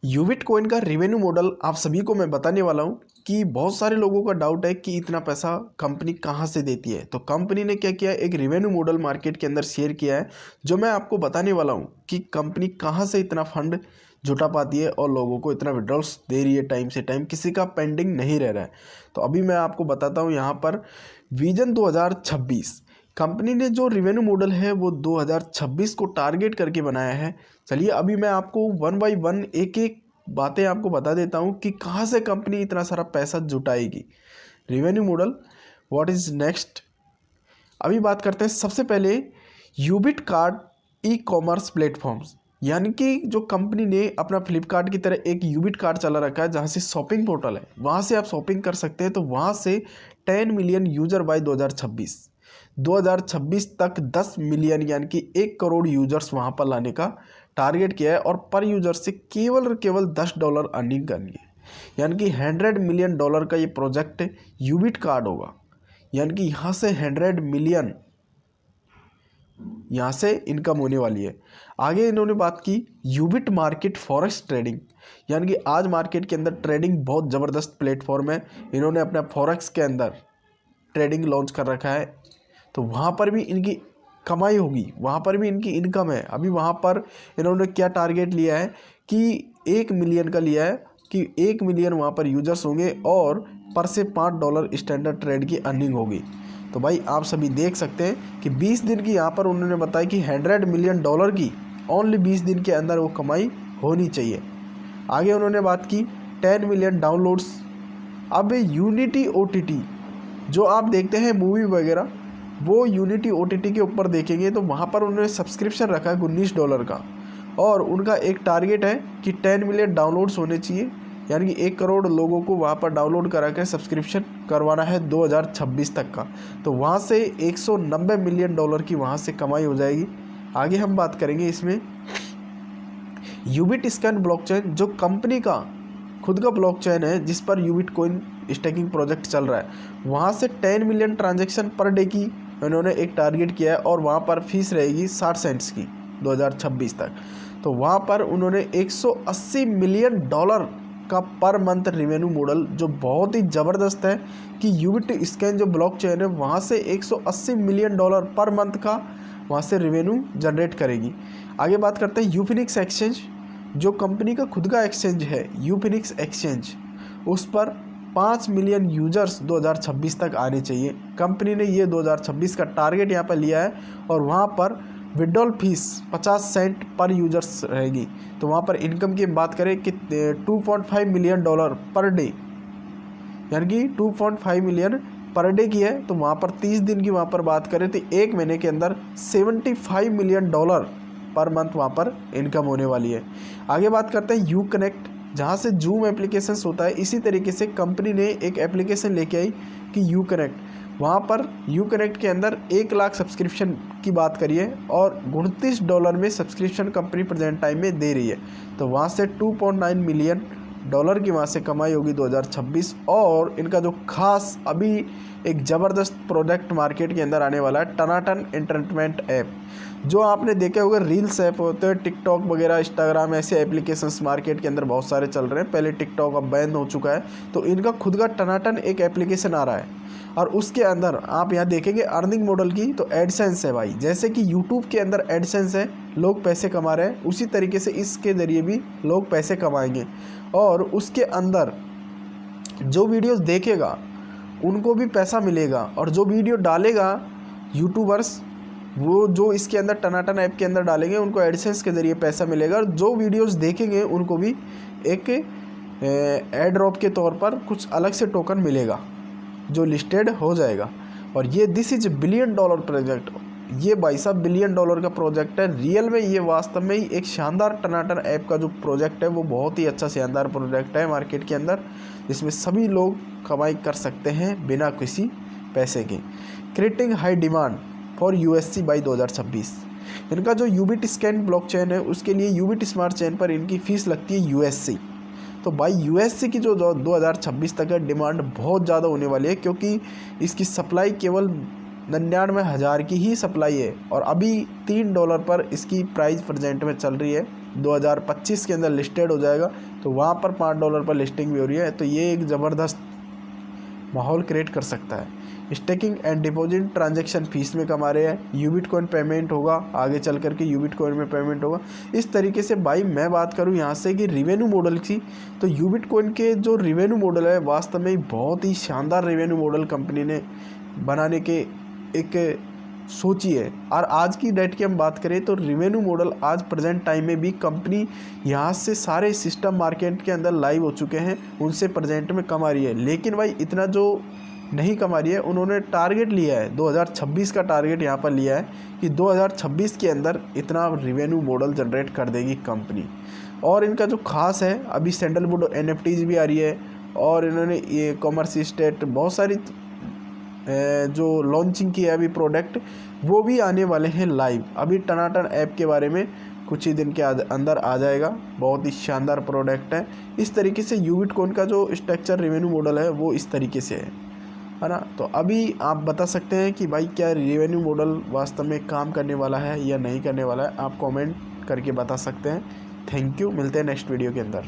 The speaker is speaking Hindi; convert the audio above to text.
यूबिट कॉइन का रेवेन्यू मॉडल आप सभी को मैं बताने वाला हूं कि बहुत सारे लोगों का डाउट है कि इतना पैसा कंपनी कहां से देती है। तो कंपनी ने क्या किया, एक रेवेन्यू मॉडल मार्केट के अंदर शेयर किया है, जो मैं आपको बताने वाला हूं कि कंपनी कहां से इतना फंड जुटा पाती है और लोगों को इतना विड्रॉल्स दे रही है टाइम से टाइम, किसी का पेंडिंग नहीं रह रहा है। तो अभी मैं आपको बताता हूँ यहाँ पर विजन 2026 कंपनी ने जो रेवेन्यू मॉडल है वो 2026 को टारगेट करके बनाया है। चलिए अभी मैं आपको वन बाय वन एक एक बातें आपको बता देता हूँ कि कहाँ से कंपनी इतना सारा पैसा जुटाएगी। Revenue model, what is next. अभी बात करते हैं सबसे पहले यूबिट कार्ड ई कॉमर्स प्लेटफॉर्म्स, यानी कि जो कंपनी ने अपना फ्लिपकार्ट की तरह एक यूबिट कार्ड चला रखा है जहाँ से शॉपिंग पोर्टल है, वहाँ से आप शॉपिंग कर सकते हैं। तो वहाँ से 10 मिलियन यूजर बाय 2026 तक 10 मिलियन यानी कि 1 करोड़ यूजर्स वहाँ पर लाने का टारगेट किया है और पर यूजर से केवल और केवल $10 अर्निंग करनी है। यानी कि $100 मिलियन का ये प्रोजेक्ट यूबिट कार्ड होगा, यानी कि यहाँ से 100 मिलियन यहाँ से इनकम होने वाली है। आगे इन्होंने बात की यूबिट मार्केट फॉरेक्स ट्रेडिंग, यानी कि आज मार्केट के अंदर ट्रेडिंग बहुत ज़बरदस्त प्लेटफॉर्म है। इन्होंने अपना फॉरेक्स के अंदर ट्रेडिंग लॉन्च कर रखा है, तो वहाँ पर भी इनकी कमाई होगी, वहाँ पर भी इनकी इनकम है। अभी वहाँ पर इन्होंने क्या टारगेट लिया है कि 1 मिलियन का लिया है कि 1 मिलियन वहाँ पर यूजर्स होंगे और पर से $5 स्टैंडर्ड ट्रेड की अर्निंग होगी। तो भाई आप सभी देख सकते हैं कि 20 दिन की यहाँ पर उन्होंने बताया कि $100 मिलियन की ओनली 20 दिन के अंदर वो कमाई होनी चाहिए। आगे उन्होंने बात की 10 मिलियन डाउनलोड्स। अब यूनिटी OTT जो आप देखते हैं मूवी वगैरह, वो यूनिटी OTT के ऊपर देखेंगे तो वहाँ पर उन्होंने सब्सक्रिप्शन रखा है $19 का और उनका एक टारगेट है कि 10 मिलियन डाउनलोड्स होने चाहिए, यानी कि 1 करोड़ लोगों को वहाँ पर डाउनलोड करा कर सब्सक्रिप्शन करवाना है 2026 तक का। तो वहाँ से $190 मिलियन की वहाँ से कमाई हो जाएगी। आगे हम बात करेंगे इसमें यूबिट स्कैन ब्लॉकचेन, जो कंपनी का खुद का ब्लॉकचेन है जिस पर यूबिट कॉइन स्टेकिंग प्रोजेक्ट चल रहा है, वहाँ से 10 मिलियन ट्रांजैक्शन पर डे की उन्होंने एक टारगेट किया है और वहाँ पर फीस रहेगी 60 सेंट्स की 2026 तक। तो वहाँ पर उन्होंने $180 मिलियन का पर मंथ रेवेन्यू मॉडल, जो बहुत ही ज़बरदस्त है कि यूबिट स्कैन जो ब्लॉकचेन है वहाँ से $180 मिलियन पर मंथ का वहाँ से रेवेन्यू जनरेट करेगी। आगे बात करते हैं यूफिनिक्स एक्सचेंज, जो कंपनी का खुद का एक्सचेंज है यूफिनिक्स एक्सचेंज, उस पर 5 मिलियन यूजर्स 2026 तक आने चाहिए। कंपनी ने ये 2026 का टारगेट यहाँ पर लिया है और वहाँ पर विड्रॉल फीस 50 सेंट पर यूजर्स रहेगी। तो वहाँ पर इनकम की बात करें कि $2.5 मिलियन पर डे, यानी कि 2.5 मिलियन पर डे की है। तो वहाँ पर 30 दिन की वहाँ पर बात करें तो एक महीने के अंदर $75 मिलियन पर मंथ वहाँ पर इनकम होने वाली है। आगे बात करते हैं यू कनेक्ट, जहाँ से जूम एप्लीकेशन होता है, इसी तरीके से कंपनी ने एक एप्लीकेशन लेके आई कि यू कनेक्ट। वहाँ पर यू कनेक्ट के अंदर 1 लाख सब्सक्रिप्शन की बात करिए और $29 में सब्सक्रिप्शन कंपनी प्रेजेंट टाइम में दे रही है। तो वहाँ से $2.9 मिलियन की वहाँ से कमाई होगी 2026। और इनका जो खास अभी एक ज़बरदस्त प्रोडक्ट मार्केट के अंदर आने वाला है, टनाटन एंटरटेनमेंट ऐप, जो आपने देखे होगा रील्स ऐप होते हैं, टिकटॉक वगैरह, इंस्टाग्राम, ऐसे एप्लीकेशंस मार्केट के अंदर बहुत सारे चल रहे हैं। पहले टिकटॉक अब बैन हो चुका है, तो इनका खुद का टनाटन एक एप्लीकेशन आ रहा है और उसके अंदर आप यहाँ देखेंगे अर्निंग मॉडल की तो एडसेंस है भाई। जैसे कि यूट्यूब के अंदर एडसेंस है, लोग पैसे कमा रहे हैं, उसी तरीके से इसके ज़रिए भी लोग पैसे कमाएंगे। और उसके अंदर जो वीडियोस देखेगा उनको भी पैसा मिलेगा और जो वीडियो डालेगा यूट्यूबर्स, वो जो इसके अंदर टनाटन ऐप के अंदर डालेंगे उनको एडसेंस के ज़रिए पैसा मिलेगा और जो वीडियोस देखेंगे उनको भी एक एड ड्रॉप के तौर पर कुछ अलग से टोकन मिलेगा जो लिस्टेड हो जाएगा। और ये दिस इज $1 बिलियन प्रोजेक्ट, ये भाई साहब $1 बिलियन का प्रोजेक्ट है। रियल में ये वास्तव में ही एक शानदार टनाटन ऐप का जो प्रोजेक्ट है वो बहुत ही अच्छा शानदार प्रोजेक्ट है मार्केट के अंदर, जिसमें सभी लोग कमाई कर सकते हैं बिना किसी पैसे के। Creating high demand for USC by 2026, इनका जो यूबिट स्कैन ब्लॉकचेन है उसके लिए यूबिट स्मार्ट चेन पर इनकी फ़ीस लगती है USC। तो भाई USC की जो 2026 तक है डिमांड बहुत ज़्यादा होने वाली है, क्योंकि इसकी सप्लाई केवल 99,000 की ही सप्लाई है और अभी $3 पर इसकी प्राइस प्रेजेंट में चल रही है। 2025 के अंदर लिस्टेड हो जाएगा, तो वहाँ पर $5 पर लिस्टिंग भी हो रही है। तो ये एक ज़बरदस्त माहौल क्रिएट कर सकता है। Staking and deposit transaction fees में कमा रहे हैं, यूबिटकॉइन पेमेंट होगा, आगे चल करके यूबिटकॉइन में पेमेंट होगा। इस तरीके से भाई मैं बात करूं यहाँ से कि रिवेन्यू मॉडल की, तो यूबिटकॉइन के जो रिवेन्यू मॉडल है वास्तव में बहुत ही शानदार रिवेन्यू मॉडल कंपनी ने बनाने के एक सोची है। और आज की डेट की हम बात करें तो रिवेन्यू मॉडल आज प्रेजेंट टाइम में भी कंपनी यहाँ से सारे सिस्टम मार्केट के अंदर लाइव हो चुके हैं, उनसे प्रेजेंट में कमा रही है। लेकिन भाई इतना जो नहीं कमा रही है, उन्होंने टारगेट लिया है 2026 का टारगेट यहाँ पर लिया है कि 2026 के अंदर इतना रिवेन्यू मॉडल जनरेट कर देगी कंपनी। और इनका जो खास है, अभी सैंडलवुड NFTs भी आ रही है, और इन्होंने ये कॉमर्स स्टेट बहुत सारी जो लॉन्चिंग की है अभी प्रोडक्ट, वो भी आने वाले हैं लाइव। अभी टनाटन ऐप के बारे में कुछ ही दिन के अंदर आ जाएगा, बहुत ही शानदार प्रोडक्ट है। इस तरीके से यूबिटकॉइन का जो स्ट्रक्चर रिवेन्यू मॉडल है वो इस तरीके से है ना। तो अभी आप बता सकते हैं कि भाई क्या रिवेन्यू मॉडल वास्तव में काम करने वाला है या नहीं करने वाला है, आप कमेंट करके बता सकते हैं। थैंक यू, मिलते हैं नेक्स्ट वीडियो के अंदर।